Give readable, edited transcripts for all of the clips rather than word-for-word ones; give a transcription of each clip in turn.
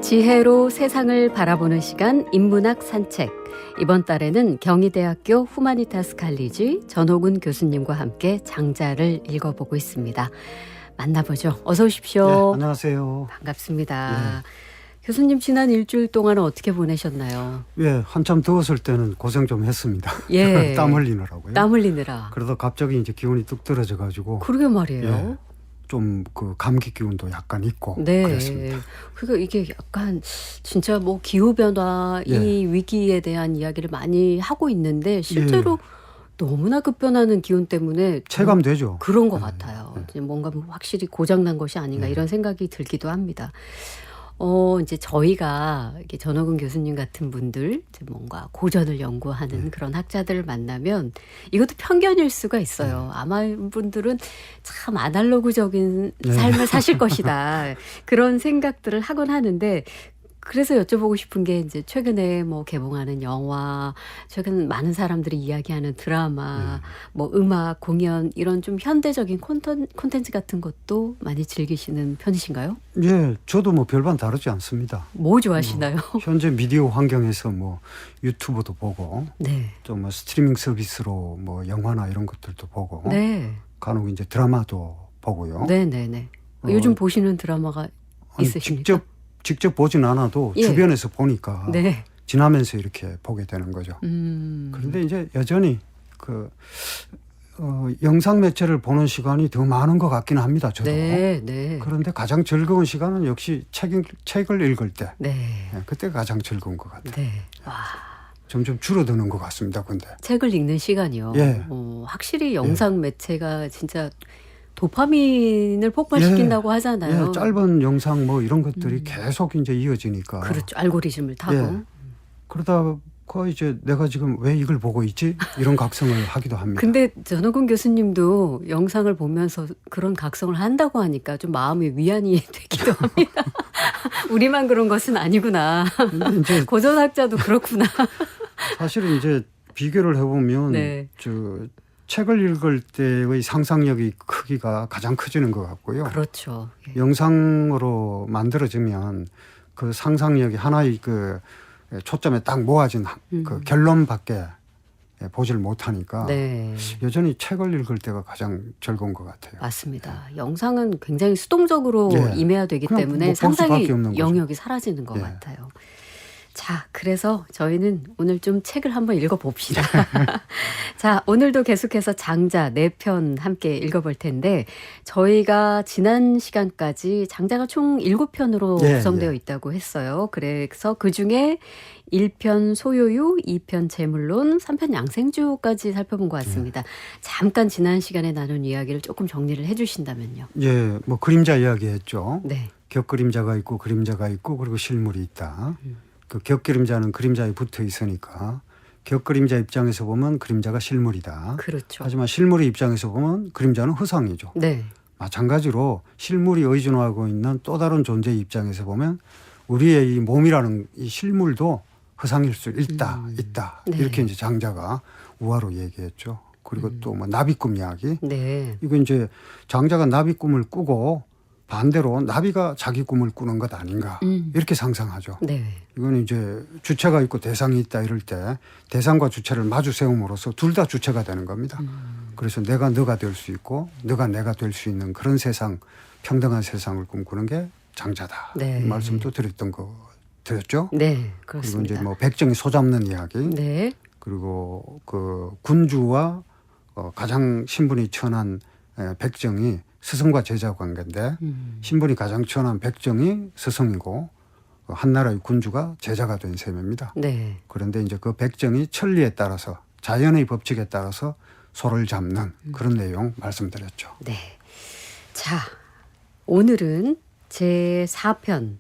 지혜로 세상을 바라보는 시간 인문학 산책. 이번 달에는 경희대학교 후마니타스 칼리지 전호근 교수님과 함께 장자를 읽어보고 있습니다. 만나보죠. 어서 오십시오. 네, 안녕하세요. 반갑습니다. 교수님 지난 일주일 동안은 어떻게 보내셨나요? 예, 한참 더웠을 때는 고생 좀 했습니다. 예. 땀 흘리느라고요. 땀 흘리느라. 그러다 갑자기 이제 기온이 뚝 떨어져 가지고 그러게 말이에요. 예, 좀 그 감기 기운도 약간 있고 네. 그랬습니다. 그러니까 이게 약간 진짜 뭐 기후 변화 예. 이 위기에 대한 이야기를 많이 하고 있는데 실제로 너무나 급변하는 기온 때문에 체감되죠. 그런 것 예, 같아요. 예. 이제 뭔가 확실히 고장난 것이 아닌가 예. 이런 생각이 들기도 합니다. 이제 저희가 이렇게 전호근 교수님 같은 분들, 이제 뭔가 고전을 연구하는 그런 학자들을 만나면 이것도 편견일 수가 있어요. 아마 분들은 참 아날로그적인 삶을 사실 것이다. 그런 생각들을 하곤 하는데 그래서 여쭤보고 싶은 게 이제 최근에 뭐 개봉하는 영화, 최근 많은 사람들이 이야기하는 드라마, 뭐 음악, 공연 이런 좀 현대적인 콘텐츠 같은 것도 많이 즐기시는 편이신가요? 예, 저도 뭐 별반 다르지 않습니다. 뭐 좋아하시나요? 현재 미디어 환경에서 뭐 유튜브도 보고 네. 좀 뭐 스트리밍 서비스로 뭐 영화나 이런 것들도 보고 네. 간혹 이제 드라마도 보고요. 네네네. 요즘 보시는 드라마가 아니, 있으십니까? 직접 보진 않아도 예. 주변에서 보니까 네. 지나면서 이렇게 보게 되는 거죠. 그런데 이제 여전히 영상 매체를 보는 시간이 더 많은 것 같기는 합니다. 저도. 네, 네. 그런데 가장 즐거운 시간은 역시 책을 읽을 때. 네. 예, 그때가 가장 즐거운 것 같아요. 네. 와. 점점 줄어드는 것 같습니다. 근데. 책을 읽는 시간이요. 예. 확실히 영상 매체가 진짜 도파민을 폭발시킨다고 하잖아요. 예, 짧은 영상 뭐 이런 것들이 계속 이제 이어지니까. 그렇죠. 알고리즘을 타고. 예. 그러다가 이제 내가 지금 왜 이걸 보고 있지? 이런 각성을 하기도 합니다. 근데 전호근 교수님도 영상을 보면서 그런 각성을 한다고 하니까 좀 마음의 위안이 되기도 합니다. 우리만 그런 것은 아니구나. 근데 이제 고전학자도 그렇구나. 사실은 이제 비교를 해보면 네. 책을 읽을 때의 상상력이 크기가 가장 커지는 것 같고요. 그렇죠. 예. 영상으로 만들어지면 그 상상력이 하나의 그 초점에 딱 모아진 그 결론밖에 보질 못하니까 네. 여전히 책을 읽을 때가 가장 즐거운 것 같아요. 맞습니다. 영상은 굉장히 수동적으로 예. 임해야 되기 그냥 때문에 뭐 볼 상당히 수밖에 없는 거죠. 영역이 사라지는 것 예. 같아요. 자, 그래서 저희는 오늘 좀 책을 한번 읽어봅시다. 자, 오늘도 계속해서 장자 4편 함께 읽어볼 텐데 저희가 지난 시간까지 장자가 총 7편으로 예, 구성되어 예. 있다고 했어요. 그래서 그중에 1편 소요유, 2편 제물론, 3편 양생주까지 살펴본 것 같습니다. 잠깐 지난 시간에 나눈 이야기를 조금 정리를 해 주신다면요. 예, 뭐 그림자 이야기했죠. 네. 격그림자가 있고 그림자가 있고 그리고 실물이 있다. 그 격그림자는 그림자에 붙어 있으니까 격그림자 입장에서 보면 그림자가 실물이다. 그렇죠. 하지만 실물의 입장에서 보면 그림자는 허상이죠. 네. 마찬가지로 실물이 의존하고 있는 또 다른 존재의 입장에서 보면 우리의 이 몸이라는 이 실물도 허상일 수 있다. 네. 이렇게 이제 장자가 우화로 얘기했죠. 그리고 또 뭐 나비꿈 이야기. 네. 이거 이제 장자가 나비꿈을 꾸고 반대로 나비가 자기 꿈을 꾸는 것 아닌가 이렇게 상상하죠. 네. 이거는 이제 주체가 있고 대상이 있다 이럴 때 대상과 주체를 마주 세움으로써 둘 다 주체가 되는 겁니다. 그래서 내가 너가 될 수 있고 너가 내가 될 수 있는 그런 세상, 평등한 세상을 꿈꾸는 게 장자다. 네. 이 말씀도 드렸죠. 네. 그리고 그렇습니다. 이제 뭐 백정이 소잡는 이야기, 네. 그리고 그 군주와 가장 신분이 천한 백정이 스승과 제자 관계인데 신분이 가장 천한 백정이 스승이고 한나라의 군주가 제자가 된 셈입니다. 네. 그런데 이제 그 백정이 천리에 따라서 자연의 법칙에 따라서 소를 잡는 그런 내용 말씀드렸죠. 네. 자, 오늘은 제 4편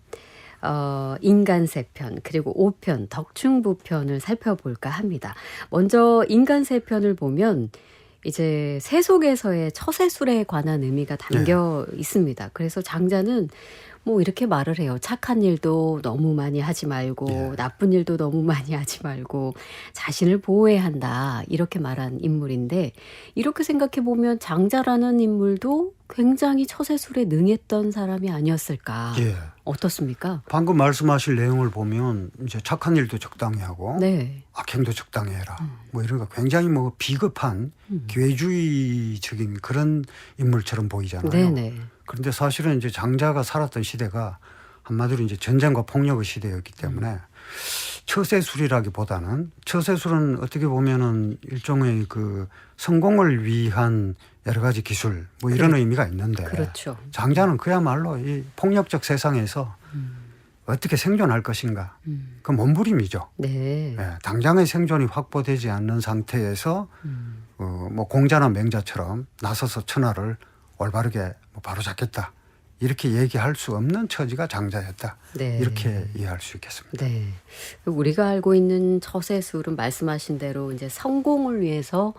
인간세편 그리고 5편 덕충부편을 살펴볼까 합니다. 먼저 인간세편을 보면 이제 새 속에서의 처세술에 관한 의미가 담겨 있습니다. 그래서 장자는 뭐 이렇게 말을 해요. 착한 일도 너무 많이 하지 말고 예. 나쁜 일도 너무 많이 하지 말고 자신을 보호해야 한다. 이렇게 말한 인물인데 이렇게 생각해 보면 장자라는 인물도 굉장히 처세술에 능했던 사람이 아니었을까. 예. 어떻습니까? 방금 말씀하실 내용을 보면 이제 착한 일도 적당히 하고 네. 악행도 적당히 해라. 뭐 이런 거 굉장히 뭐 비겁한 기회주의적인 그런 인물처럼 보이잖아요. 네네. 그런데 사실은 이제 장자가 살았던 시대가 한마디로 이제 전쟁과 폭력의 시대였기 때문에 처세술이라기보다는 처세술은 어떻게 보면은 일종의 그 성공을 위한 여러 가지 기술 뭐 이런 의미가 있는데 그렇죠. 장자는 그야말로 이 폭력적 세상에서 어떻게 생존할 것인가 그 몸부림이죠. 네. 예, 당장의 생존이 확보되지 않는 상태에서 뭐 공자나 맹자처럼 나서서 천하를 올바르게 뭐 바로잡겠다 이렇게 얘기할 수 없는 처지가 장자였다. 네. 이렇게 이해할 수 있겠습니다. 네. 우리가 알고 있는 처세술은 말씀하신 대로 이제 성공을 위해서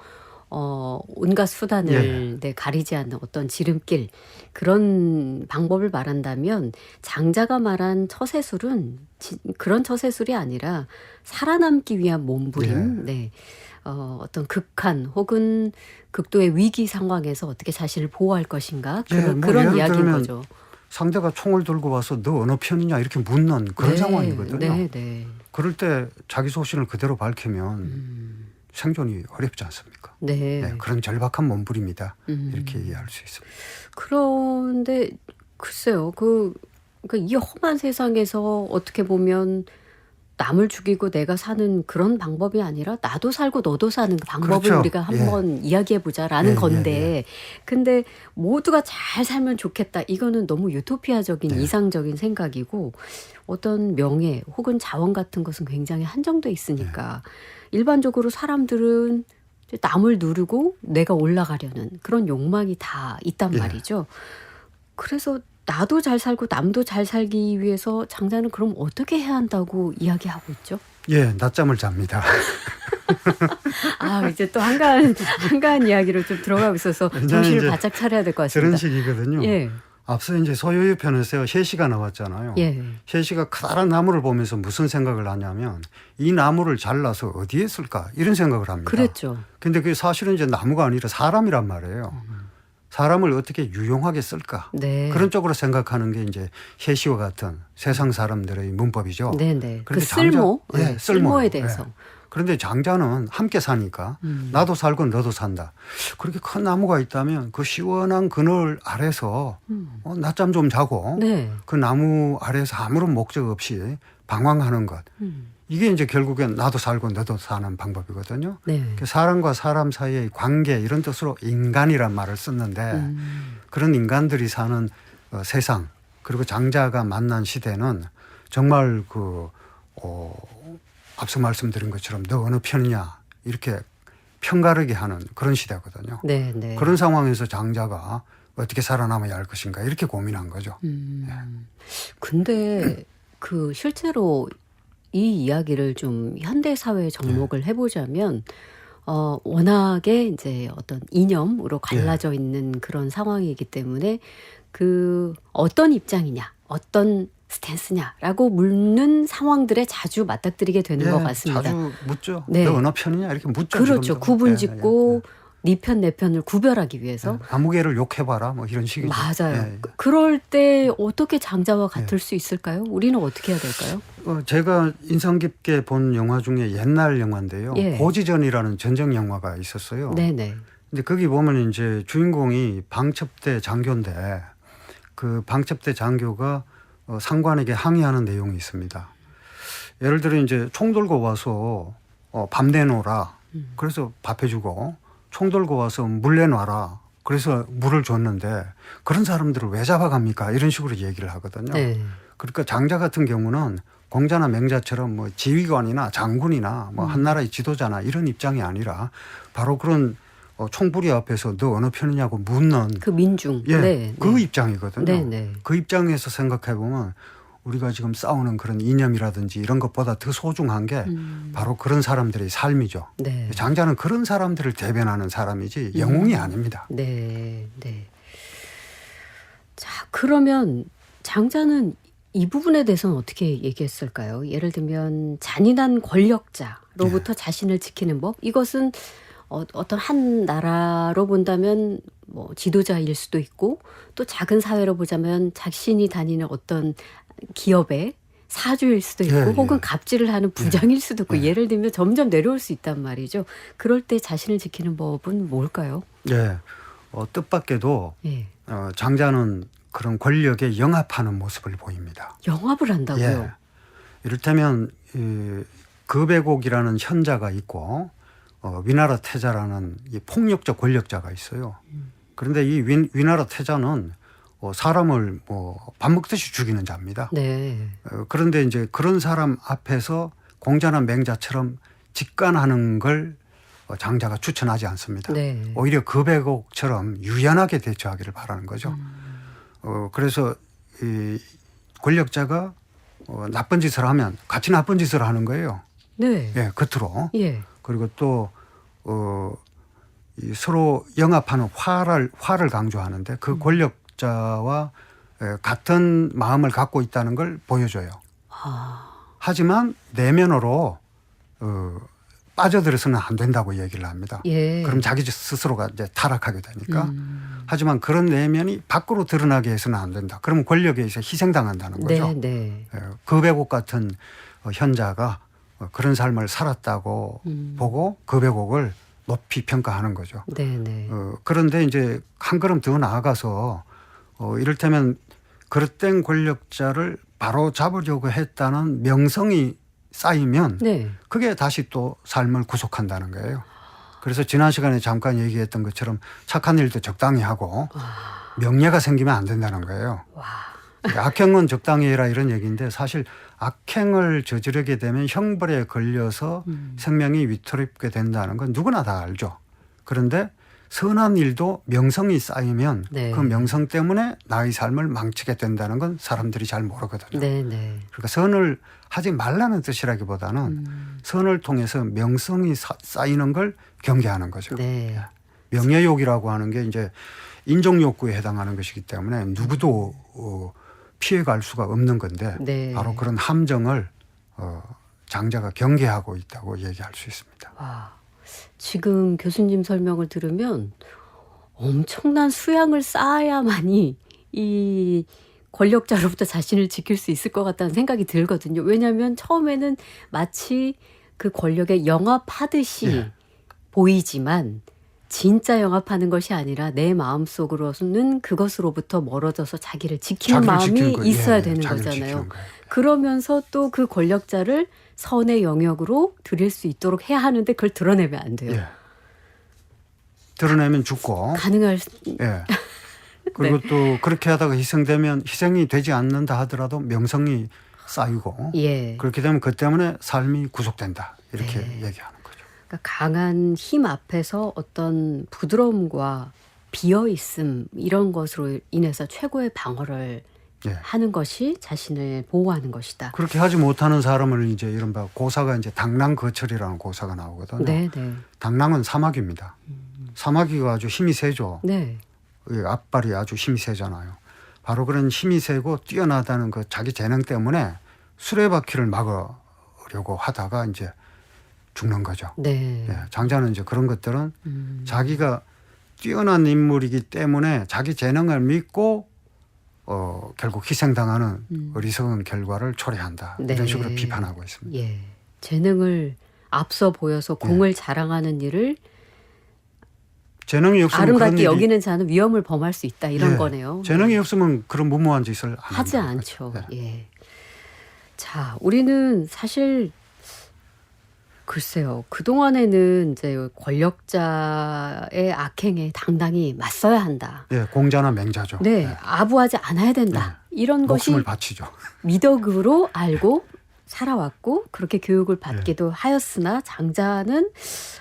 온갖 수단을 가리지 않는 어떤 지름길 그런 방법을 말한다면 장자가 말한 처세술은 그런 처세술이 아니라 살아남기 위한 몸부림. 네. 어떤 극한 혹은 극도의 위기 상황에서 어떻게 자신을 보호할 것인가 그런 예를 이야기인 들면 거죠. 상대가 총을 들고 와서 너 어느 편이냐 이렇게 묻는 그런 상황이거든요. 네, 네. 그럴 때 자기 소신을 그대로 밝히면 생존이 어렵지 않습니까? 네. 네, 그런 절박한 몸부림이다. 이렇게 이해할 수 있습니다. 그런데 글쎄요. 이 험한 세상에서 어떻게 보면 남을 죽이고 내가 사는 그런 방법이 아니라 나도 살고 너도 사는 그 방법을 그렇죠. 우리가 한번 이야기해보자라는 건데 근데 모두가 잘 살면 좋겠다. 이거는 너무 유토피아적인 이상적인 생각이고 어떤 명예 혹은 자원 같은 것은 굉장히 한정돼 있으니까 일반적으로 사람들은 남을 누르고 내가 올라가려는 그런 욕망이 다 있단 말이죠. 그래서 나도 잘 살고 남도 잘 살기 위해서 장자는 그럼 어떻게 해야 한다고 이야기하고 있죠? 예, 낮잠을 잡니다. 아, 이제 또 한가한 이야기로 좀 들어가고 있어서 정신을 이제 바짝 차려야 될 것 같습니다. 그런 식이거든요. 예. 앞서 이제 소요유 편에서 셰시가 나왔잖아요. 예. 셰시가 커다란 나무를 보면서 무슨 생각을 하냐면 이 나무를 잘라서 어디에 쓸까 이런 생각을 합니다. 그랬죠. 근데 그게 사실은 이제 나무가 아니라 사람이란 말이에요. 사람을 어떻게 유용하게 쓸까 네. 그런 쪽으로 생각하는 게 이제 셰시와 같은 세상 사람들의 문법이죠. 네네. 그 그런데 쓸모, 장자, 쓸모에 대해서. 그런데 장자는 함께 사니까 나도 살고 너도 산다. 그렇게 큰 나무가 있다면 그 시원한 그늘 아래서 낮잠 좀 자고 네. 그 나무 아래에서 아무런 목적 없이 방황하는 것. 이게 이제 결국엔 나도 살고 너도 사는 방법이거든요. 네. 사람과 사람 사이의 관계 이런 뜻으로 인간이란 말을 썼는데 그런 인간들이 사는 세상 그리고 장자가 만난 시대는 정말 앞서 말씀드린 것처럼 너 어느 편이냐 이렇게 편가르게 하는 그런 시대거든요. 네, 네. 그런 상황에서 장자가 어떻게 살아남아야 할 것인가 이렇게 고민한 거죠. 근데 실제로 이 이야기를 좀 현대 사회에 접목을 해보자면 워낙에 이제 어떤 이념으로 갈라져 있는 그런 상황이기 때문에 어떤 입장이냐, 어떤 스탠스냐라고 묻는 상황들에 자주 맞닥뜨리게 되는 것 같습니다. 자주 묻죠. 네. 너 어느 편이냐 이렇게 묻죠. 그렇죠. 지금도. 구분짓고 네 편, 내 편을 구별하기 위해서. 아무개를 욕해봐라 뭐 이런 식이죠. 맞아요. 그럴 때 어떻게 장자와 같을 수 있을까요? 우리는 어떻게 해야 될까요? 제가 인상 깊게 본 영화 중에 옛날 영화인데요. 예. 고지전이라는 전쟁 영화가 있었어요. 네네. 근데 거기 보면 이제 주인공이 방첩대 장교인데 그 방첩대 장교가 상관에게 항의하는 내용이 있습니다. 예를 들어 이제 총 들고 와서 밥 내놓으라. 그래서 밥 해주고 총 들고 와서 물 내놔라. 그래서 물을 줬는데 그런 사람들을 왜 잡아갑니까? 이런 식으로 얘기를 하거든요. 네. 그러니까 장자 같은 경우는 공자나 맹자처럼 뭐 지휘관이나 장군이나 뭐 한나라의 지도자나 이런 입장이 아니라 바로 그런 총부리 앞에서 너 어느 편이냐고 묻는 그 민중. 예, 네, 그 네. 입장이거든요. 네, 네. 그 입장에서 생각해 보면 우리가 지금 싸우는 그런 이념이라든지 이런 것보다 더 소중한 게 바로 그런 사람들의 삶이죠. 네. 장자는 그런 사람들을 대변하는 사람이지 영웅이 아닙니다. 네, 네. 자, 그러면 장자는 이 부분에 대해서는 어떻게 얘기했을까요? 예를 들면 잔인한 권력자로부터 자신을 지키는 법, 이것은 어떤 한 나라로 본다면 뭐 지도자일 수도 있고 또 작은 사회로 보자면 자신이 다니는 어떤 기업의 사주일 수도 있고 혹은 갑질을 하는 부장일 수도 있고 예를 들면 점점 내려올 수 있단 말이죠. 그럴 때 자신을 지키는 법은 뭘까요? 예. 뜻밖에도 장자는 그런 권력에 영합하는 모습을 보입니다. 영합을 한다고요? 예. 이를테면 급의곡이라는 현자가 있고 위나라 태자라는 이 폭력적 권력자가 있어요. 그런데 이 위나라 태자는 사람을 밥 먹듯이 죽이는 자입니다. 네. 그런데 이제 그런 사람 앞에서 공자나 맹자처럼 직관하는 걸 장자가 추천하지 않습니다. 네. 오히려 급의곡처럼 유연하게 대처하기를 바라는 거죠. 그래서 이 권력자가 나쁜 짓을 하면 같이 나쁜 짓을 하는 거예요. 네. 예, 겉으로. 예. 그리고 또 이 서로 영합하는 화를 강조하는데 그 권력자와 같은 마음을 갖고 있다는 걸 보여줘요. 하지만 내면으로 빠져들어서는 안 된다고 얘기를 합니다. 예. 그럼 자기 스스로가 이제 타락하게 되니까. 하지만 그런 내면이 밖으로 드러나게 해서는 안 된다. 그러면 권력에 의해서 희생당한다는 거죠. 네. 급의곡 같은 현자가 그런 삶을 살았다고 보고 급의곡을 높이 평가하는 거죠. 네. 그런데 이제 한 걸음 더 나아가서 이를테면 그릇된 권력자를 바로 잡으려고 했다는 명성이 쌓이면 네. 그게 다시 또 삶을 구속한다는 거예요. 그래서 지난 시간에 잠깐 얘기했던 것처럼 착한 일도 적당히 하고 명예가 생기면 안 된다는 거예요. 악행은 적당히 해라 이런 얘기인데 사실 악행을 저지르게 되면 형벌에 걸려서 생명이 위태롭게 된다는 건 누구나 다 알죠. 그런데 선한 일도 명성이 쌓이면 그 명성 때문에 나의 삶을 망치게 된다는 건 사람들이 잘 모르거든요. 그러니까 선을 하지 말라는 뜻이라기보다는 선을 통해서 명성이 쌓이는 걸 경계하는 거죠. 명예욕이라고 하는 게 이제 인종욕구에 해당하는 것이기 때문에 누구도 피해갈 수가 없는 건데 바로 그런 함정을 장자가 경계하고 있다고 얘기할 수 있습니다. 지금 교수님 설명을 들으면 엄청난 수양을 쌓아야만이 이 권력자로부터 자신을 지킬 수 있을 것 같다는 생각이 들거든요. 왜냐하면 처음에는 마치 그 권력에 영합하듯이 보이지만 진짜 영합하는 것이 아니라 내 마음속으로는 그것으로부터 멀어져서 자기를 지키는 마음이 있어야 되는 거잖아요. 그러면서 또 그 권력자를 선의 영역으로 들일 수 있도록 해야 하는데 그걸 드러내면 안 돼요. 드러내면 죽고. 가능할 그리고 또 그렇게 하다가 희생이 되지 않는다 하더라도 명성이 쌓이고 그렇게 되면 그 때문에 삶이 구속된다. 이렇게 얘기하는 거죠. 그러니까 강한 힘 앞에서 어떤 부드러움과 비어있음 이런 것으로 인해서 최고의 방어를 하는 것이 자신을 보호하는 것이다. 그렇게 하지 못하는 사람을 이제 이른바 고사가 이제 당랑거철이라는 고사가 나오거든요. 당랑은 사마귀입니다. 사마귀가 아주 힘이 세죠. 앞발이 아주 힘이 세잖아요. 바로 그런 힘이 세고 뛰어나다는 그 자기 재능 때문에 수레바퀴를 막으려고 하다가 이제 죽는 거죠. 장자는 이제 그런 것들은 자기가 뛰어난 인물이기 때문에 자기 재능을 믿고 결국 희생당하는 어리석은 결과를 초래한다. 이런 식으로 비판하고 있습니다. 재능을 앞서 보여서 공을 자랑하는 일을 재능이 없으면 아름답게 여기는 자는 위험을 범할 수 있다. 이런 거네요. 재능이 없으면 그런 무모한 짓을 하지 않죠. 자, 우리는 사실 글쎄요. 그동안에는 이제 권력자의 악행에 당당히 맞서야 한다. 공자나 맹자죠. 아부하지 않아야 된다. 이런 것이 목숨을 바치죠. 미덕으로 알고 살아왔고 그렇게 교육을 받기도 하였으나 장자는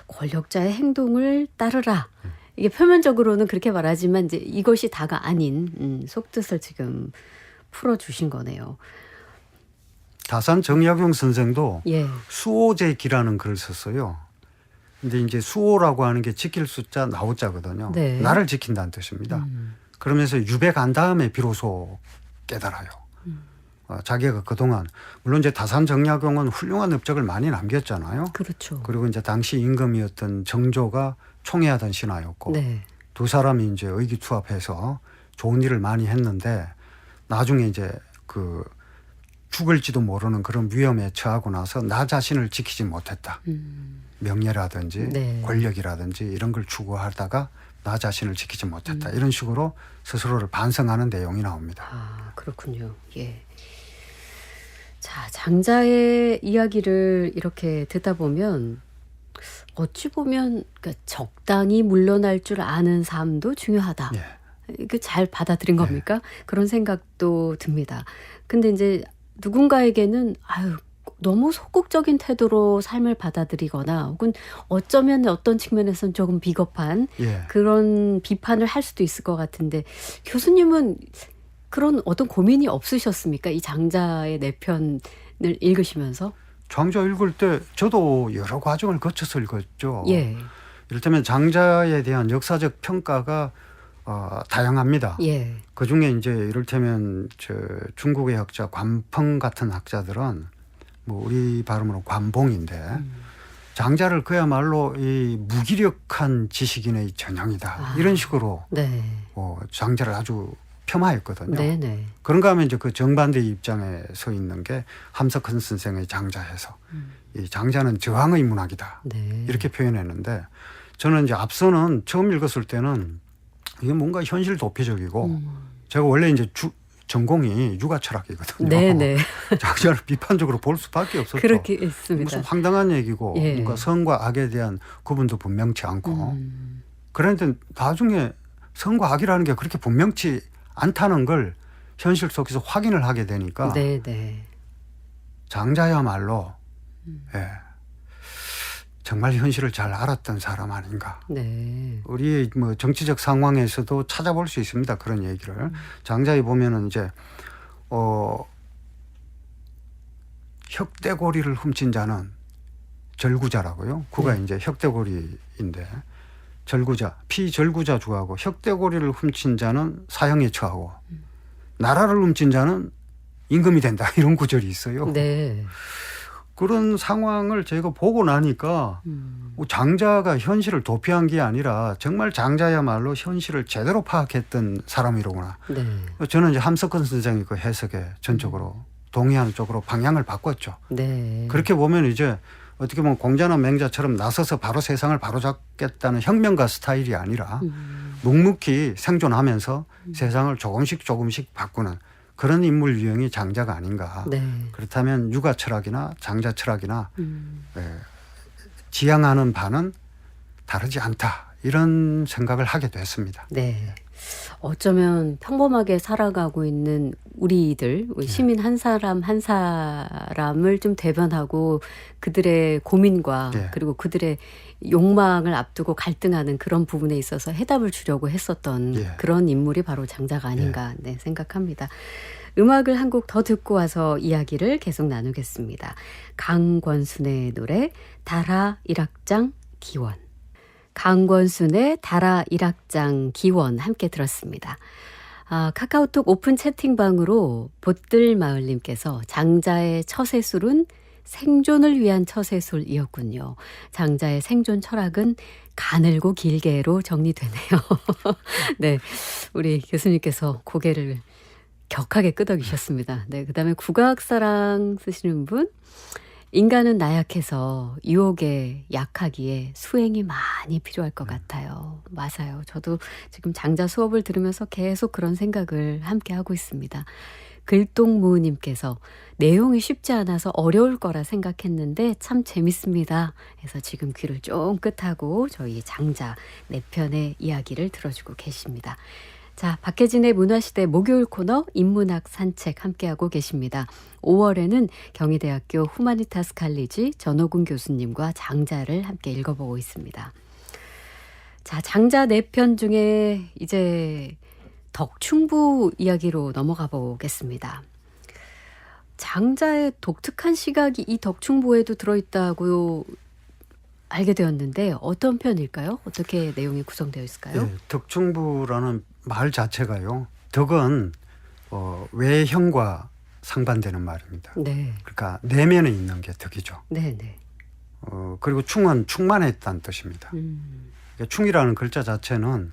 권력자의 행동을 따르라. 이게 표면적으로는 그렇게 말하지만 이제 이것이 다가 아닌 속뜻을 지금 풀어주신 거네요. 다산 정약용 선생도 수오제기라는 글을 썼어요. 근데 이제 수오라고 하는 게 지킬 숫자 나오자거든요. 나를 지킨다는 뜻입니다. 그러면서 유배 간 다음에 비로소 깨달아요. 자기가 그동안 물론 이제 다산정약용은 훌륭한 업적을 많이 남겼잖아요. 그렇죠. 그리고 이제 당시 임금이었던 정조가 총애하던 신하였고 네. 두 사람이 이제 의기투합해서 좋은 일을 많이 했는데 나중에 이제 그 죽을지도 모르는 그런 위험에 처하고 나서 나 자신을 지키지 못했다. 명예라든지 네. 권력이라든지 이런 걸 추구하다가 나 자신을 지키지 못했다. 이런 식으로 스스로를 반성하는 내용이 나옵니다. 아, 그렇군요. 예. 자, 장자의 이야기를 이렇게 듣다 보면 어찌 보면 그러니까 적당히 물러날 줄 아는 삶도 중요하다. 예. 이게 잘 받아들인 겁니까? 그런 생각도 듭니다. 근데 이제 누군가에게는 아유 너무 소극적인 태도로 삶을 받아들이거나 혹은 어쩌면 어떤 측면에서는 조금 비겁한 예. 그런 비판을 할 수도 있을 것 같은데 교수님은 그런 어떤 고민이 없으셨습니까? 이 장자의 네 편을 읽으시면서? 장자 읽을 때 저도 여러 과정을 거쳐서 읽었죠. 예. 이를테면 장자에 대한 역사적 평가가 다양합니다. 예. 그 중에 이제 이를테면 저 중국의 학자 관펑 같은 학자들은 뭐 우리 발음으로 관봉인데 장자를 그야말로 이 무기력한 지식인의 전형이다. 이런 식으로 네. 장자를 아주 폄하했거든요. 네네. 그런가 하면 이제 그 정반대 입장에 서 있는 게 함석헌 선생의 장자에서 이 장자는 저항의 문학이다. 네. 이렇게 표현했는데 저는 이제 앞서는 처음 읽었을 때는 이게 뭔가 현실 도피적이고 제가 원래 이제 전공이 육아 철학이거든요. 네네. 장자를 비판적으로 볼 수밖에 없었죠. 그렇게 있습니다. 무슨 황당한 얘기고 예. 뭔가 선과 악에 대한 구분도 분명치 않고 그런데 나중에 선과 악이라는 게 그렇게 분명치 않다는 걸 현실 속에서 확인을 하게 되니까 네네. 장자야말로 예, 정말 현실을 잘 알았던 사람 아닌가. 네. 우리의 뭐 정치적 상황에서도 찾아볼 수 있습니다. 그런 얘기를. 장자에 보면은 이제 혁대고리를 훔친 자는 절구자라고요. 그가 이제 혁대고리인데 절구자, 피절구자 주하고 혁대고리를 훔친 자는 사형에 처하고 나라를 훔친 자는 임금이 된다. 이런 구절이 있어요. 네. 그런 상황을 제가 보고 나니까 장자가 현실을 도피한 게 아니라 정말 장자야말로 현실을 제대로 파악했던 사람이로구나. 네. 저는 이제 함석헌 선생의 그 해석에 전적으로 동의하는 쪽으로 방향을 바꿨죠. 네. 그렇게 보면 이제 어떻게 보면 공자나 맹자처럼 나서서 바로 세상을 바로잡겠다는 혁명가 스타일이 아니라 묵묵히 생존하면서 세상을 조금씩 바꾸는 그런 인물 유형이 장자가 아닌가. 네. 그렇다면 육아 철학이나 장자 철학이나 지향하는 바는 다르지 않다. 이런 생각을 하게 됐습니다. 네. 어쩌면 평범하게 살아가고 있는 우리들, 우리 시민 한 사람 한 사람을 좀 대변하고 그들의 고민과 예. 그리고 그들의 욕망을 앞두고 갈등하는 그런 부분에 있어서 해답을 주려고 했었던 예. 그런 인물이 바로 장자가 아닌가 네, 생각합니다. 음악을 한 곡 더 듣고 와서 이야기를 계속 나누겠습니다. 강권순의 노래 달아 일악장 기원. 강권순의 달아 일악장 기원 함께 들었습니다. 카카오톡 오픈 채팅방으로 보뜰마을님께서 장자의 처세술은 생존을 위한 처세술이었군요. 장자의 생존 철학은 가늘고 길게로 정리되네요. 네, 우리 교수님께서 고개를 격하게 끄덕이셨습니다. 네, 그다음에 국악사랑 쓰시는 분. 인간은 나약해서 유혹에 약하기에 수행이 많이 필요할 것 같아요. 맞아요. 저도 지금 장자 수업을 들으면서 계속 그런 생각을 함께 하고 있습니다. 글동무님께서 내용이 쉽지 않아서 어려울 거라 생각했는데 참 재밌습니다. 그래서 지금 귀를 쫑긋하고 저희 장자 4편의 이야기를 들어주고 계십니다. 자, 박혜진의 문화시대 목요일 코너 인문학 산책 함께하고 계십니다. 5월에는 경희대학교 후마니타스 칼리지 전호근 교수님과 장자를 함께 읽어보고 있습니다. 자, 장자 4편 중에 이제 덕충부 이야기로 넘어가 보겠습니다. 장자의 독특한 시각이 이 덕충부에도 들어있다고 알게 되었는데 어떤 편일까요? 어떻게 내용이 구성되어 있을까요? 네, 덕충부라는 말 자체가요. 덕은 외형과 상반되는 말입니다. 네. 그러니까 내면에 있는 게 덕이죠. 네, 네. 그리고 충은 충만했다는 뜻입니다. 그러니까 충이라는 글자 자체는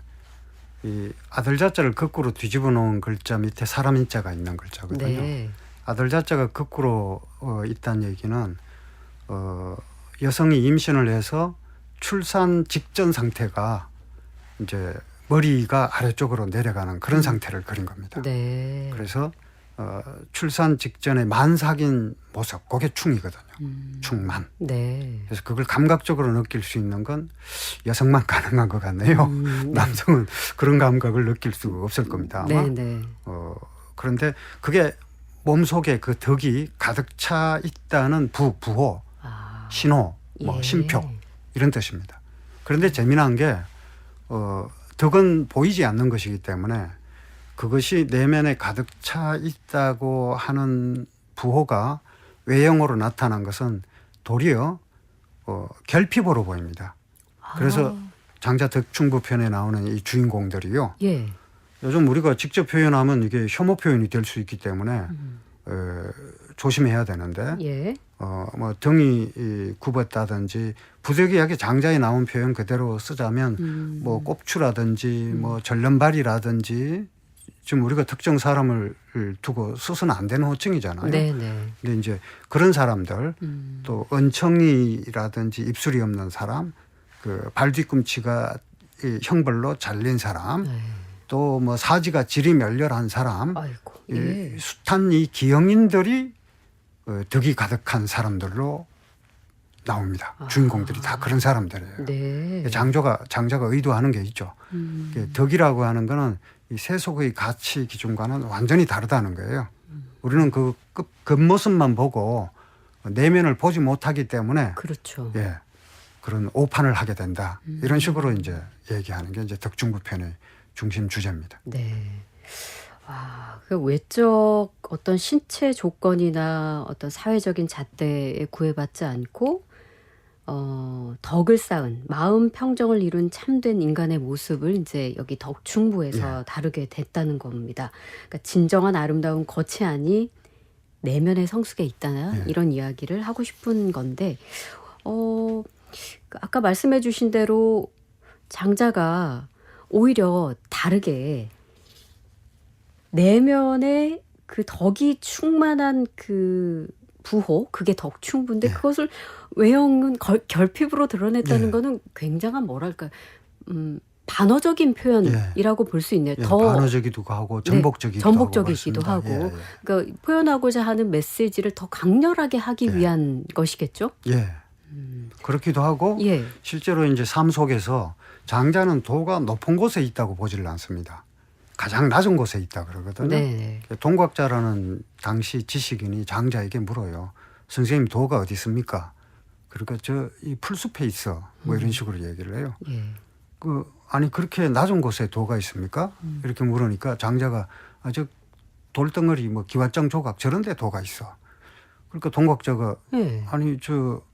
이 아들 자자를 거꾸로 뒤집어 놓은 글자 밑에 사람 인자가 있는 글자거든요. 네. 아들 자자가 거꾸로 있다는 얘기는 여성이 임신을 해서 출산 직전 상태가 이제 머리가 아래쪽으로 내려가는 그런 상태를 그린 겁니다. 네. 그래서 출산 직전에 만삭인 모습, 그게 충이거든요. 충만. 네. 그래서 그걸 감각적으로 느낄 수 있는 건 여성만 가능한 것 같네요. 남성은 그런 감각을 느낄 수가 없을 겁니다. 아마. 네, 네. 그런데 그게 몸속에 그 덕이 가득 차 있다는 부호, 신호, 뭐 예. 심표 이런 뜻입니다. 그런데 재미난 게 덕은 보이지 않는 것이기 때문에 그것이 내면에 가득 차 있다고 하는 부호가 외형으로 나타난 것은 도리어 결핍으로 보입니다. 그래서 장자 덕충부편에 나오는 이 주인공들이요. 예. 요즘 우리가 직접 표현하면 이게 혐오 표현이 될 수 있기 때문에 조심해야 되는데 예. 뭐 등이 굽었다든지 부득이하게 장자에 나온 표현 그대로 쓰자면 뭐 꼽추라든지 뭐 절름발이라든지 지금 우리가 특정 사람을 두고 써서는 안 되는 호칭이잖아요. 네, 네. 근데 이제 그런 사람들 또 은청이라든지 입술이 없는 사람, 그 발 뒤꿈치가 이 형벌로 잘린 사람, 네. 또 뭐 사지가 질이 멸렬한 사람, 아이고. 이 예. 숱한 이 기형인들이 덕이 가득한 사람들로 나옵니다. 주인공들이 다 그런 사람들이에요. 네. 장자가 의도하는 게 있죠. 덕이라고 하는 거는 이 세속의 가치 기준과는 완전히 다르다는 거예요. 우리는 그 겉모습만 보고 내면을 보지 못하기 때문에 그렇죠. 예, 그런 오판을 하게 된다. 이런 식으로 이제 얘기하는 게 이제 덕충부편의 중심 주제입니다. 네. 그 외적 어떤 신체 조건이나 어떤 사회적인 잣대에 구애받지 않고 덕을 쌓은 마음 평정을 이룬 참된 인간의 모습을 이제 여기 덕충부에서 다루게 됐다는 겁니다. 그러니까 진정한 아름다운 겉이 아니 내면의 성숙에 있다나 이런 이야기를 하고 싶은 건데 아까 말씀해 주신 대로 장자가 오히려 다르게 내면에 그 덕이 충만한 그 부호, 그게 덕충부인데 그것을 외형은 결핍으로 드러냈다는 거는 굉장한 뭐랄까 반어적인 표현이라고 볼 수 있네요. 더 반어적이기도 하고 전복적이기도 하고 그러니까 표현하고자 하는 메시지를 더 강렬하게 하기 위한 것이겠죠. 예. 그렇기도 하고 실제로 이제 삶 속에서 장자는 도가 높은 곳에 있다고 보지를 않습니다. 가장 낮은 곳에 있다 그러거든요. 네. 동곽자라는 당시 지식인이 장자에게 물어요. 선생님 도가 어디 있습니까? 그러니까 저 이 풀숲에 있어. 뭐 이런 식으로 얘기를 해요. 아니 그렇게 낮은 곳에 도가 있습니까? 이렇게 물으니까 장자가 저 돌덩어리 뭐 기왓장 조각 저런 데 도가 있어. 그러니까 동곽자가 아니 저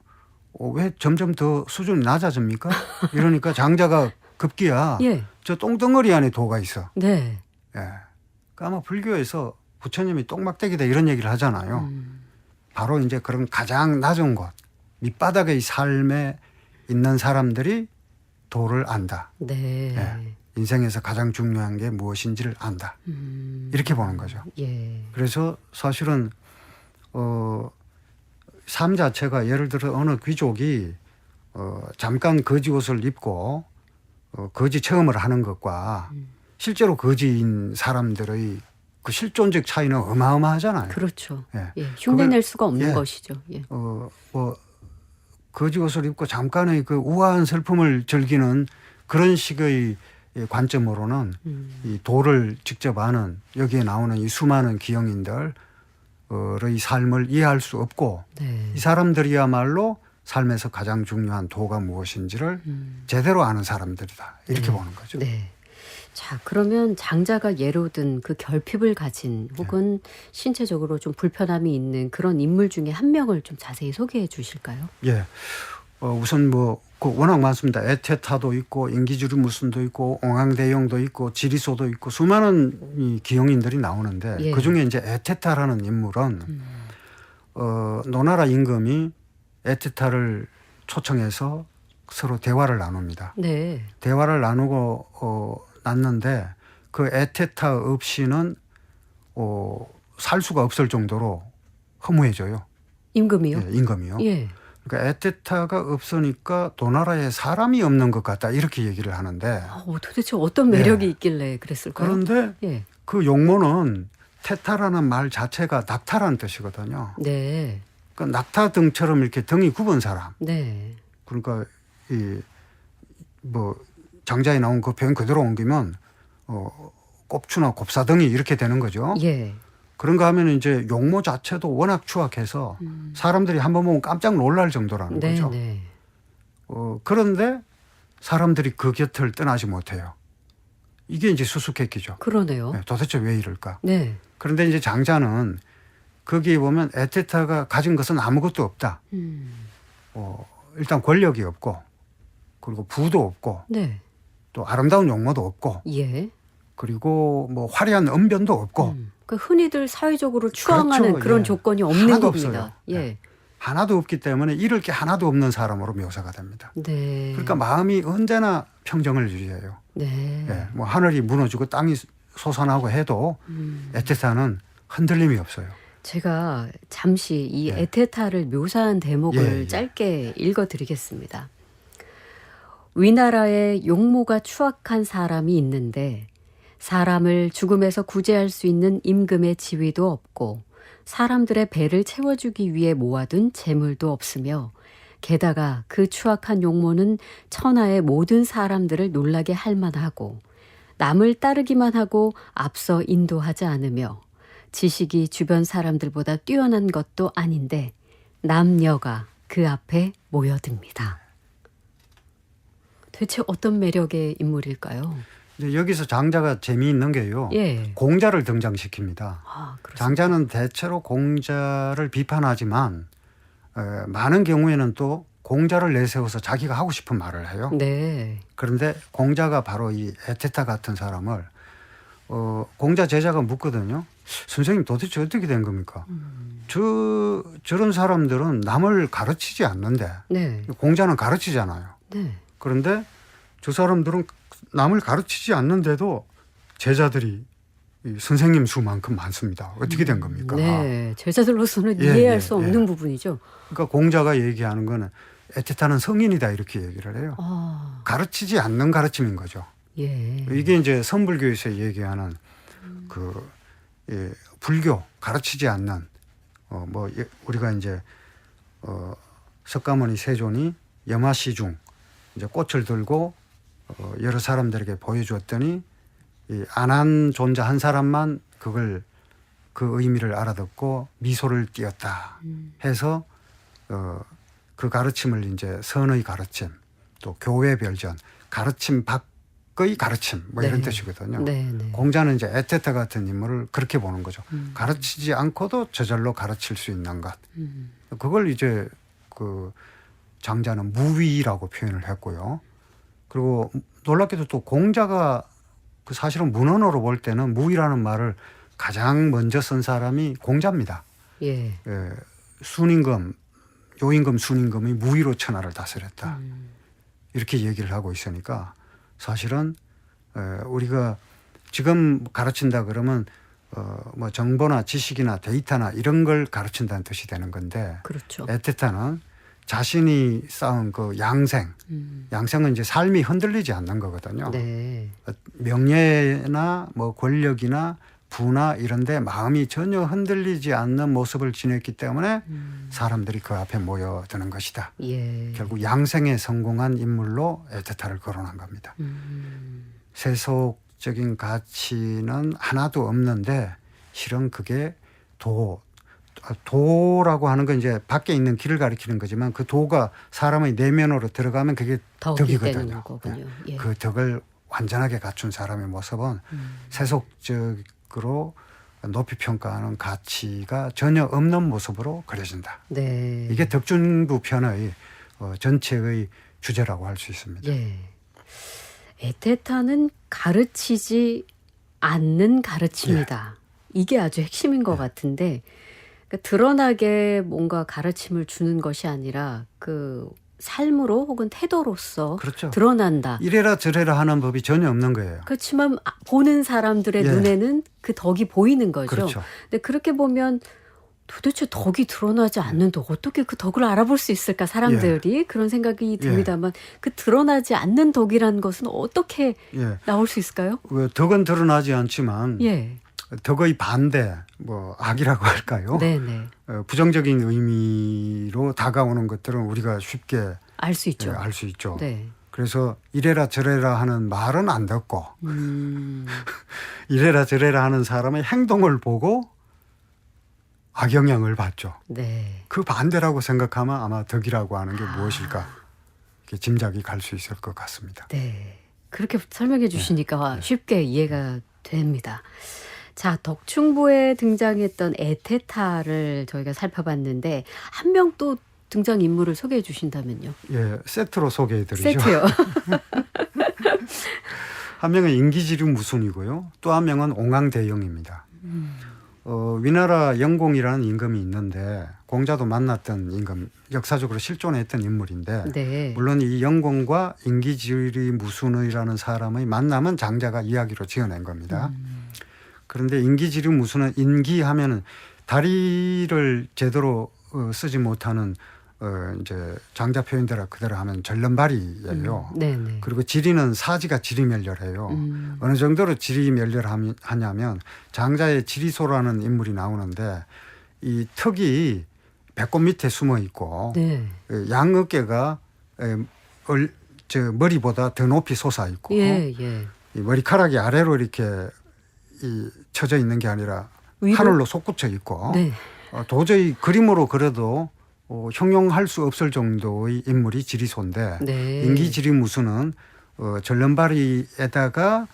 왜 점점 더 수준이 낮아집니까? 이러니까 장자가 급기야 저 똥덩어리 안에 도가 있어. 네. 그러니까 아마 불교에서 부처님이 똥막대기다 이런 얘기를 하잖아요. 바로 이제 그런 가장 낮은 곳, 밑바닥의 삶에 있는 사람들이 도를 안다. 네. 인생에서 가장 중요한 게 무엇인지를 안다. 이렇게 보는 거죠. 그래서 사실은 삶 자체가 예를 들어 어느 귀족이 잠깐 거지 옷을 입고 거지 체험을 하는 것과 실제로 거지인 사람들의 그 실존적 차이는 어마어마하잖아요. 그렇죠. 흉내낼 수가 없는 것이죠. 뭐 거지 옷을 입고 잠깐의 그 우아한 슬픔을 즐기는 그런 식의 관점으로는 이 도를 직접 아는 여기에 나오는 이 수많은 기형인들의 삶을 이해할 수 없고 이 사람들이야말로 삶에서 가장 중요한 도가 무엇인지를 제대로 아는 사람들이다. 이렇게 보는 거죠. 자, 그러면 장자가 예로 든 그 결핍을 가진 혹은 신체적으로 좀 불편함이 있는 그런 인물 중에 한 명을 좀 자세히 소개해 주실까요? 예. 우선 그 워낙 많습니다. 에테타도 있고 인기주리무순도 있고 옹황대영도 있고 지리소도 있고 수많은 이 기용인들이 나오는데 예. 그중에 이제 에테타라는 인물은 노나라 임금이 에테타를 초청해서 서로 대화를 나눕니다. 네. 대화를 나누고 났는데 그 에테타 없이는 살 수가 없을 정도로 허무해져요. 임금이요? 예, 임금이요. 예. 그러니까 에테타가 없으니까 도나라에 사람이 없는 것 같다 이렇게 얘기를 하는데 도대체 어떤 매력이 있길래 그랬을까요? 그런데 예. 그 용모는 테타라는 말 자체가 낙타라는 뜻이거든요. 네. 그러니까 낙타 등처럼 이렇게 등이 굽은 사람. 네. 그러니까 장자에 나온 그 표현 그대로 옮기면 꼽추나 곱사등이 이렇게 되는 거죠. 예. 그런가 하면 이제 용모 자체도 워낙 추악해서 사람들이 한번 보면 깜짝 놀랄 정도라는 네. 거죠. 네. 그런데 사람들이 그 곁을 떠나지 못해요. 이게 이제 수수께끼죠. 그러네요. 네, 도대체 왜 이럴까? 네. 그런데 이제 장자는 거기에 보면 에테타가 가진 것은 아무것도 없다. 일단 권력이 없고 그리고 부도 없고 네. 또 아름다운 용모도 없고 예. 그리고 뭐 화려한 언변도 없고 그러니까 흔히들 사회적으로 추앙하는 그렇죠. 그런 예. 조건이 없는 하나도 겁니다. 없어요. 예. 네. 하나도 없기 때문에 잃을 게 하나도 없는 사람으로 묘사가 됩니다. 네. 그러니까 마음이 언제나 평정을 유지해요. 네. 예. 뭐 하늘이 무너지고 땅이 솟아나고 해도 에테타는 흔들림이 없어요. 제가 잠시 이 예. 에테타를 묘사한 대목을 예. 짧게 읽어드리겠습니다. 위나라에 용모가 추악한 사람이 있는데 사람을 죽음에서 구제할 수 있는 임금의 지위도 없고 사람들의 배를 채워주기 위해 모아둔 재물도 없으며 게다가 그 추악한 용모는 천하의 모든 사람들을 놀라게 할 만하고 남을 따르기만 하고 앞서 인도하지 않으며 지식이 주변 사람들보다 뛰어난 것도 아닌데 남녀가 그 앞에 모여듭니다. 대체 어떤 매력의 인물일까요? 이제 여기서 장자가 재미있는 게요. 예. 공자를 등장시킵니다. 그렇습니다. 장자는 대체로 공자를 비판하지만 많은 경우에는 또 공자를 내세워서 자기가 하고 싶은 말을 해요. 네. 그런데 공자가 바로 이 에테타 같은 사람을 공자 제자가 묻거든요. 선생님 도대체 어떻게 된 겁니까? 저런 사람들은 남을 가르치지 않는데 네. 공자는 가르치잖아요. 네. 그런데 저 사람들은 남을 가르치지 않는데도 제자들이 이 선생님 수만큼 많습니다. 어떻게 된 겁니까? 네. 제자들로서는 예, 이해할 예, 수 없는 예. 부분이죠. 그러니까 공자가 얘기하는 거는 에테타는 성인이다 이렇게 얘기를 해요. 가르치지 않는 가르침인 거죠. 예. 이게 이제 선불교에서 얘기하는 불교 가르치지 않는 우리가 이제 석가모니 세존이 염화시중 이제 꽃을 들고 여러 사람들에게 보여주었더니 안 한 존자 한 사람만 그 의미를 알아듣고 미소를 띄었다 해서 그 가르침을 이제 선의 가르침 또 교회 별전 가르침 밖의 가르침 뭐 이런 네. 뜻이거든요. 네, 네. 공자는 이제 에테타 같은 인물을 그렇게 보는 거죠. 가르치지 않고도 저절로 가르칠 수 있는 것. 그걸 이제 그 장자는 무위라고 표현을 했고요. 그리고 놀랍게도 또 공자가 그 사실은 문헌으로 볼 때는 무위라는 말을 가장 먼저 쓴 사람이 공자입니다. 예. 순임금, 요임금, 순임금이 무위로 천하를 다스렸다. 이렇게 얘기를 하고 있으니까 사실은 우리가 지금 가르친다 그러면 뭐 정보나 지식이나 데이터나 이런 걸 가르친다는 뜻이 되는 건데 그렇죠. 에테타는 자신이 쌓은 그 양생은 이제 삶이 흔들리지 않는 거거든요. 네. 명예나 뭐 권력이나 부나 이런데 마음이 전혀 흔들리지 않는 모습을 지녔기 때문에 사람들이 그 앞에 모여드는 것이다. 예. 결국 양생에 성공한 인물로 에테타를 거론한 겁니다. 세속적인 가치는 하나도 없는데 실은 그게 도라고 하는 건 이제 밖에 있는 길을 가리키는 거지만 그 도가 사람의 내면으로 들어가면 그게 덕이 되는 덕이거든요. 거군요. 예. 그 덕을 완전하게 갖춘 사람의 모습은 세속적으로 높이 평가하는 가치가 전혀 없는 모습으로 그려진다. 네. 이게 덕준부 편의 전체의 주제라고 할 수 있습니다. 예. 에테타는 가르치지 않는 가르침이다. 이게 아주 핵심인 것 같은데 그러니까 드러나게 뭔가 가르침을 주는 것이 아니라 그 삶으로 혹은 태도로서 그렇죠. 드러난다. 이래라 저래라 하는 법이 전혀 없는 거예요. 그렇지만 보는 사람들의 예. 눈에는 그 덕이 보이는 거죠. 그렇죠. 근데 그렇게 보면 도대체 덕이 드러나지 않는데 어떻게 그 덕을 알아볼 수 있을까 사람들이 그런 생각이 듭니다만 그 드러나지 않는 덕이라는 것은 어떻게 예. 나올 수 있을까요? 왜 덕은 드러나지 않지만 예. 덕의 반대, 뭐 악이라고 할까요? 네네. 부정적인 의미로 다가오는 것들은 우리가 쉽게 알 수 있죠. 알 수 있죠. 네. 그래서 이래라 저래라 하는 말은 안 듣고 이래라 저래라 하는 사람의 행동을 보고 악영향을 받죠. 네. 그 반대라고 생각하면 아마 덕이라고 하는 게 무엇일까 이렇게 짐작이 갈 수 있을 것 같습니다. 네. 그렇게 설명해 주시니까 쉽게 이해가 됩니다. 자, 덕충보에 등장했던 에테타를 저희가 살펴봤는데 한 명 또 등장인물을 소개해 주신다면요. 예, 세트로 소개해 드리죠. 세트요. 한 명은 인기지류 무순이고요. 또 한 명은 옹황대영입니다. 위나라 영공이라는 임금이 있는데 공자도 만났던 임금, 역사적으로 실존했던 인물인데 네. 물론 이 영공과 인기지류 무순이라는 사람의 만남은 장자가 이야기로 지어낸 겁니다. 그런데 인기지류 무순은 인기하면은 다리를 제대로 쓰지 못하는 이제 장자 표현대로 그대로 하면 절름발이에요. 네네. 그리고 지리는 사지가 지리멸렬해요. 어느 정도로 지리멸렬하냐면 장자의 지리소라는 인물이 나오는데 이 턱이 배꼽 밑에 숨어 있고 네. 양 어깨가 머리보다 더 높이 솟아 있고 예, 예. 이 머리카락이 아래로 이렇게 쳐져 있는 게 아니라 위로? 하늘로 솟구쳐 있고 네. 도저히 그림으로 그려도 형용할 수 없을 정도의 인물이 지리소인데 네. 인기지리무수는 절름발이에다가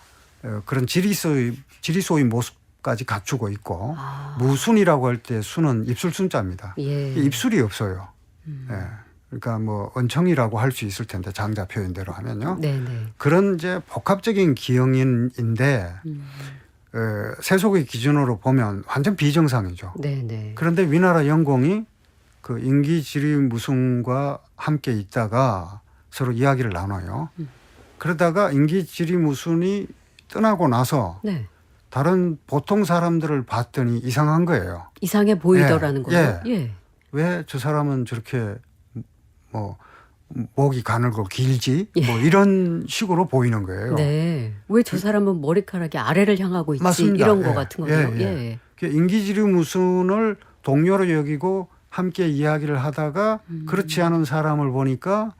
그런 지리소의 모습까지 갖추고 있고 무순이라고 할 때 순은 입술 순자입니다. 예. 입술이 없어요. 예. 그러니까 뭐 언청이라고 할 수 있을 텐데 장자 표현대로 하면요. 네네. 그런 이제 복합적인 기형인데 세속의 기준으로 보면 완전 비정상이죠. 네네. 그런데 위나라 영공이 그 인기지리무순과 함께 있다가 서로 이야기를 나눠요. 그러다가 인기지리무순이 떠나고 나서 네. 다른 보통 사람들을 봤더니 이상한 거예요. 이상해 보이더라는 거예요. 예. 왜 저 사람은 저렇게 뭐 목이 가늘고 길지? 예. 뭐 이런 식으로 보이는 거예요. 네. 왜 저 사람은 머리카락이 아래를 향하고 있지? 맞습니다. 이런 거 예. 같은 거예요. 예. 인기지리무순을 동료로 여기고 함께 이야기를 하다가 그렇지 않은 사람을 보니까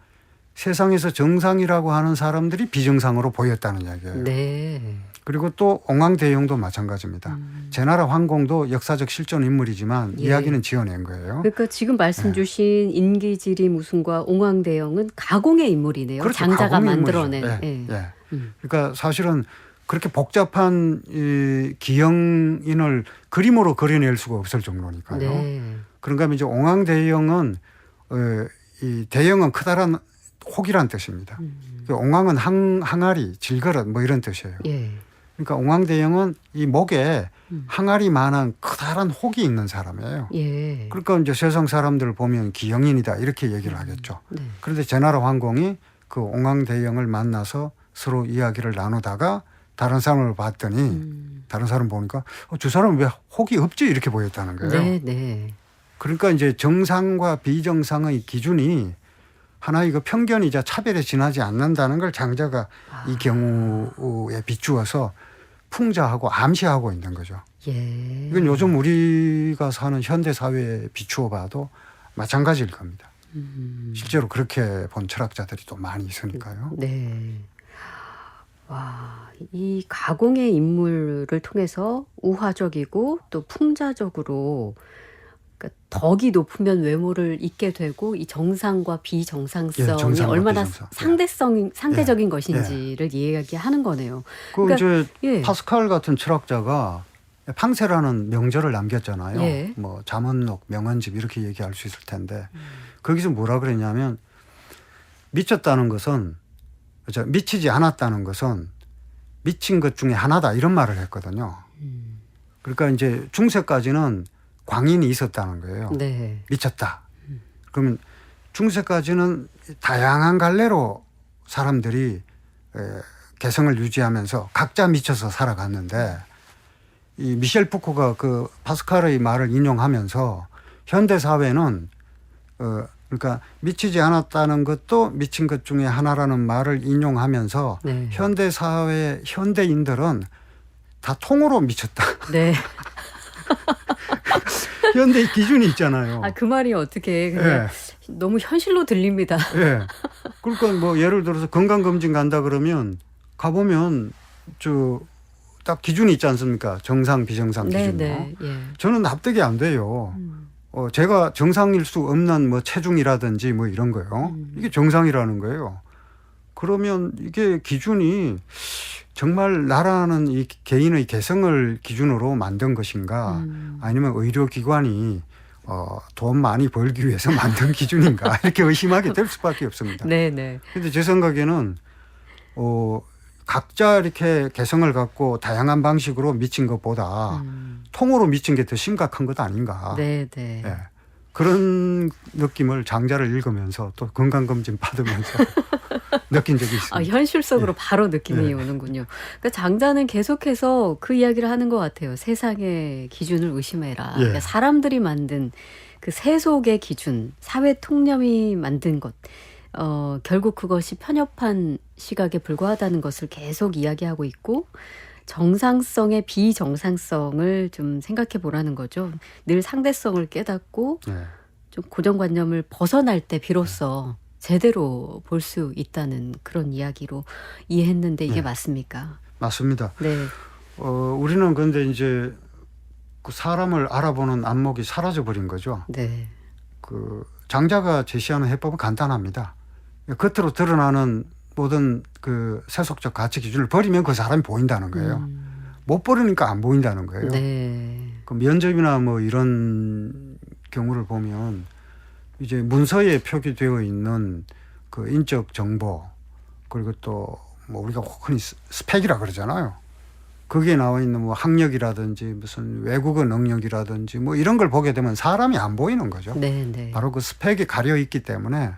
세상에서 정상이라고 하는 사람들이 비정상으로 보였다는 이야기예요. 네. 그리고 또 옹황대영도 마찬가지입니다. 제나라 황공도 역사적 실존 인물이지만 예. 이야기는 지어낸 거예요. 그러니까 지금 말씀 주신 인기지리 무순과 옹황대영은 가공의 인물이네요. 그렇죠. 장자가 가공의 만들어낸. 인물이죠. 예. 예. 그러니까 사실은 그렇게 복잡한 이 기형인을 그림으로 그려낼 수가 없을 정도니까요. 네. 그런가 하면 이제 옹황대영은 이 대영은 크다란 혹이란 뜻입니다. 그 옹황은 항아리, 질그릇 뭐 이런 뜻이에요. 예. 그러니까 옹황대영은 이 목에 항아리만한 크다란 혹이 있는 사람이에요. 예. 그러니까 이제 세상 사람들을 보면 기형인이다 이렇게 얘기를 하겠죠. 네. 그런데 제나라 황공이 그 옹황대영을 만나서 서로 이야기를 나누다가 다른 사람을 봤더니 다른 사람 보니까 저 사람은 왜 혹이 없지 이렇게 보였다는 거예요. 네, 네. 그러니까 이제 정상과 비정상의 기준이 하나의 그 편견이자 차별에 지나지 않는다는 걸 장자가 이 경우에 비추어서 풍자하고 암시하고 있는 거죠. 예. 이건 요즘 우리가 사는 현대 사회에 비추어 봐도 마찬가지일 겁니다. 실제로 그렇게 본 철학자들이 또 많이 있으니까요. 네. 와, 이 가공의 인물을 통해서 우화적이고 또 풍자적으로 그러니까 덕이 높으면 외모를 잇게 되고 이 정상과 비정상성이 예, 정상과 얼마나 비정상. 상대적인 예. 것인지를 이야기하는 거네요. 그 그러니까, 이제 예. 파스칼 같은 철학자가 팡세라는 명절을 남겼잖아요. 예. 뭐 잠언록, 명언집 이렇게 얘기할 수 있을 텐데 거기서 뭐라 그랬냐면 미쳤다는 것은 미치지 않았다는 것은 미친 것 중에 하나다 이런 말을 했거든요. 그러니까 이제 중세까지는 광인이 있었다는 거예요. 네. 미쳤다. 그러면 중세까지는 다양한 갈래로 사람들이 개성을 유지하면서 각자 미쳐서 살아갔는데 이 미셸 푸코가 그 파스칼의 말을 인용하면서 현대 사회는 그러니까 미치지 않았다는 것도 미친 것 중에 하나라는 말을 인용하면서 네. 현대 사회 현대인들은 다 통으로 미쳤다. 네. 현대의 기준이 있잖아요. 그 말이 어떻게 그냥 너무 현실로 들립니다. 예. 그러니까 뭐 예를 들어서 건강검진 간다 그러면 가보면 딱 기준이 있지 않습니까? 정상, 비정상 기준으로. 네. 예. 저는 납득이 안 돼요. 제가 정상일 수 없는 뭐 체중이라든지 뭐 이런 거요. 이게 정상이라는 거예요. 그러면 이게 기준이 정말 나라는 이 개인의 개성을 기준으로 만든 것인가 아니면 의료기관이 돈 많이 벌기 위해서 만든 기준인가 이렇게 의심하게 될 수밖에 없습니다. 네네. 그런데 제 생각에는 각자 이렇게 개성을 갖고 다양한 방식으로 미친 것보다 통으로 미친 게 더 심각한 것 아닌가. 네네. 예. 그런 느낌을 장자를 읽으면서 또 건강검진 받으면서 느낀 적이 있습니다. 현실 속으로 바로 느낌이 오는군요. 그러니까 장자는 계속해서 그 이야기를 하는 것 같아요. 세상의 기준을 의심해라. 그러니까 사람들이 만든 그 세속의 기준, 사회 통념이 만든 것. 결국 그것이 편협한 시각에 불과하다는 것을 계속 이야기하고 있고 정상성의 비정상성을 좀 생각해 보라는 거죠. 늘 상대성을 깨닫고 좀 고정관념을 벗어날 때 비로소 제대로 볼 수 있다는 그런 이야기로 이해했는데 이게 맞습니까? 맞습니다. 네. 우리는 그런데 이제 그 사람을 알아보는 안목이 사라져 버린 거죠. 네. 그 장자가 제시하는 해법은 간단합니다. 겉으로 드러나는 모든 그 세속적 가치 기준을 버리면 그 사람이 보인다는 거예요. 못 버리니까 안 보인다는 거예요. 네. 그 면접이나 뭐 이런 경우를 보면 이제 문서에 표기되어 있는 그 인적 정보 그리고 또 뭐 우리가 흔히 스펙이라 그러잖아요. 거기에 나와 있는 뭐 학력이라든지 무슨 외국어 능력이라든지 뭐 이런 걸 보게 되면 사람이 안 보이는 거죠. 네. 바로 그 스펙이 가려 있기 때문에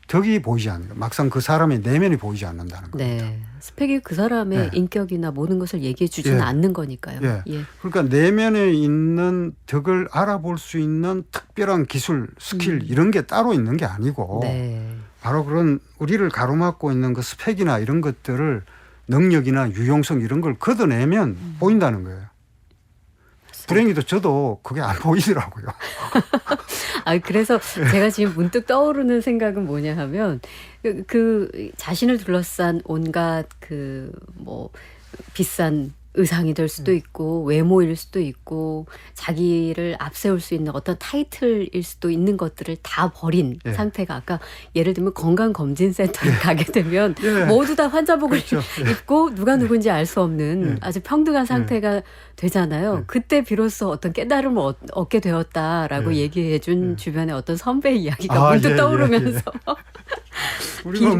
덕이 보이지 않는 거예요. 막상 그 사람의 내면이 보이지 않는다는 겁니다. 네. 스펙이 그 사람의 인격이나 모든 것을 얘기해 주지는 않는 거니까요. 예. 그러니까 내면에 있는 덕을 알아볼 수 있는 특별한 기술, 스킬 이런 게 따로 있는 게 아니고 바로 그런 우리를 가로막고 있는 그 스펙이나 이런 것들을 능력이나 유용성 이런 걸 걷어내면 보인다는 거예요. 불행히도 저도 그게 안 보이더라고요. 그래서 제가 지금 문득 떠오르는 생각은 뭐냐 하면 그 자신을 둘러싼 온갖 그 뭐 비싼 의상이 될 수도 있고 외모일 수도 있고 자기를 앞세울 수 있는 어떤 타이틀일 수도 있는 것들을 다 버린 상태가 아까 예를 들면 건강검진센터에 가게 되면 모두 다 환자복을 입고 누가 누군지 알 수 없는 아주 평등한 상태가 되잖아요. 그때 비로소 어떤 깨달음을 얻게 되었다라고 얘기해 준 주변의 어떤 선배의 이야기가 문득 떠오르면서 우리가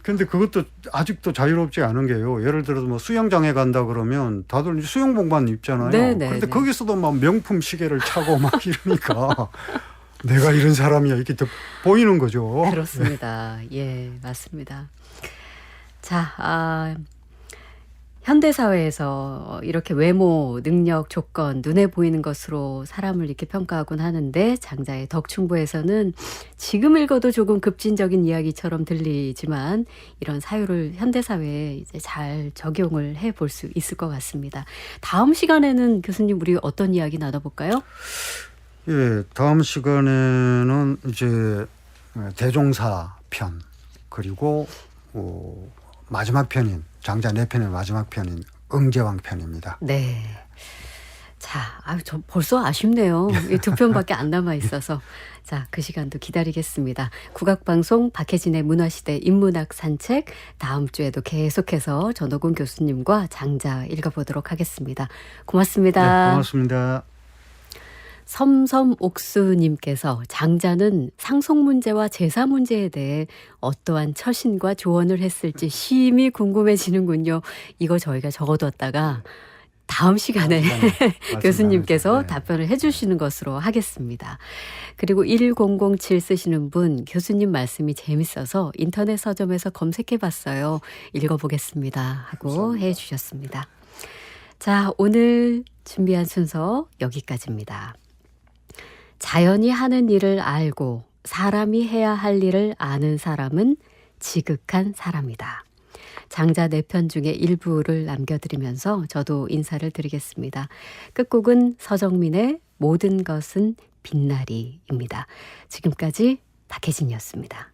근데 그것도 아직도 자유롭지 않은 게요. 예를 들어서 뭐 수영장에 간다 그러면 다들 수영복만 입잖아요. 그런데 거기서도 막 명품 시계를 차고 막 이러니까 내가 이런 사람이야 이렇게 더 보이는 거죠. 그렇습니다. 예, 맞습니다. 자, 현대사회에서 이렇게 외모, 능력, 조건, 눈에 보이는 것으로 사람을 이렇게 평가하곤 하는데 장자의 덕충부에서는 지금 읽어도 조금 급진적인 이야기처럼 들리지만 이런 사유를 현대사회에 이제 잘 적용을 해볼 수 있을 것 같습니다. 다음 시간에는 교수님 우리 어떤 이야기 나눠볼까요? 예, 다음 시간에는 이제 대종사 편 그리고 마지막 편인 장자 4편의 마지막 편인 응제왕 편입니다. 네. 자, 저 벌써 아쉽네요. 2편밖에 안 남아 있어서. 자, 그 시간도 기다리겠습니다. 국악방송 박혜진의 문화시대 인문학 산책 다음 주에도 계속해서 전호근 교수님과 장자 읽어보도록 하겠습니다. 고맙습니다. 네, 고맙습니다. 섬섬옥수님께서 장자는 상속 문제와 제사 문제에 대해 어떠한 처신과 조언을 했을지 심히 궁금해지는군요. 이거 저희가 적어뒀다가 다음 시간에 교수님께서 답변을 해주시는 것으로 하겠습니다. 그리고 1007 쓰시는 분, 교수님 말씀이 재밌어서 인터넷 서점에서 검색해봤어요. 읽어보겠습니다 하고 감사합니다. 해주셨습니다. 자, 오늘 준비한 순서 여기까지입니다. 자연이 하는 일을 알고 사람이 해야 할 일을 아는 사람은 지극한 사람이다. 장자 4편 중에 일부를 남겨드리면서 저도 인사를 드리겠습니다. 끝곡은 서정민의 모든 것은 빛나리입니다. 지금까지 박혜진이었습니다.